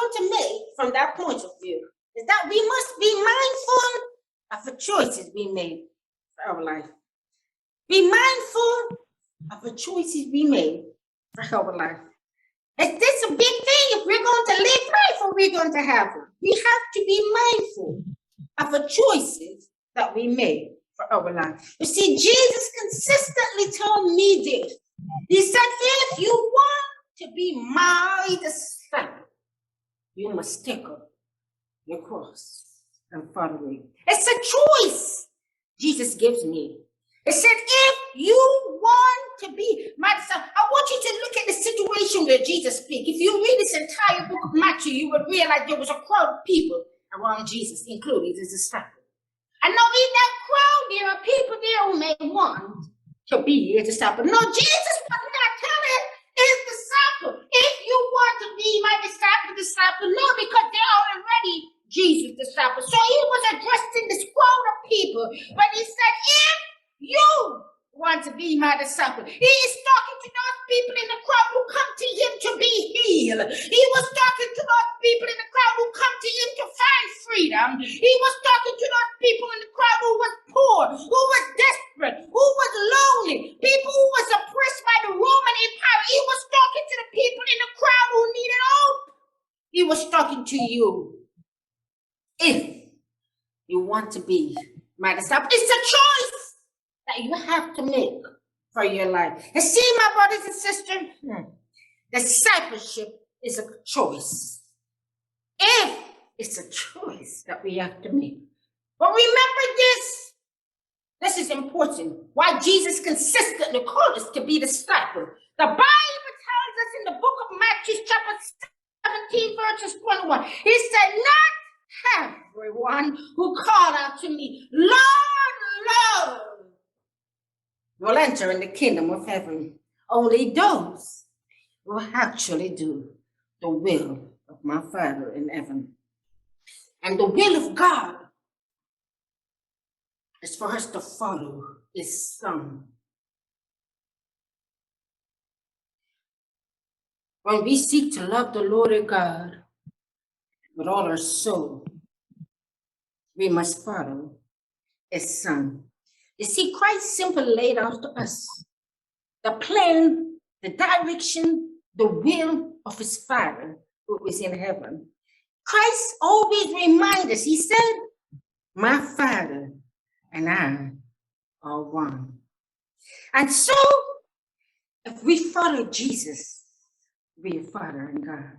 going to make from that point of view is that we must be mindful of the choices we made for our life. Be mindful of the choices we made for our life. It's a big thing if we're going to live life or we're going to have it. We have to be mindful of the choices that we made for our life. You see, Jesus consistently told me this. He said, if you want to be my disciple, you must take up your cross and follow me. It's a choice Jesus gives me. It said, if you want to be my disciple, I want you to look at the situation where Jesus speaks. If you read this entire book of Matthew, you would realize there was a crowd of people around Jesus, including his disciples. And now in that crowd, there are people there who may want to be his disciple. No, Jesus was not telling his disciple, if you want to be my disciple, no, because they're already Jesus' disciples. So he was addressing this crowd of people, but he said, if you want to be my disciple. He is talking to those people in the crowd who come to him to be healed. He was talking to those people in the crowd who come to him to find freedom. He was talking to those people in the crowd who was poor, who was desperate, who was lonely, people who was oppressed by the Roman Empire. He was talking to the people in the crowd who needed hope. He was talking to you. If you want to be my disciple, it's a choice that you have to make for your life. And see, my brothers and sisters, discipleship is a choice. If it's a choice that we have to make. But remember this. This is important. Why Jesus consistently called us to be disciples. The Bible tells us in the book of Matthew, chapter 17, verses 21, he said, not everyone who called out to me, Lord, Lord, will enter in the kingdom of heaven. Only those who actually do the will of my Father in heaven. And the will of God is for us to follow his Son. When we seek to love the Lord our God with all our soul, we must follow his Son. You see, Christ simply laid out to us the plan, the direction, the will of his Father who is in heaven. Christ always reminds us, he said, my Father and I are one. And so, if we follow Jesus, we are Father and God.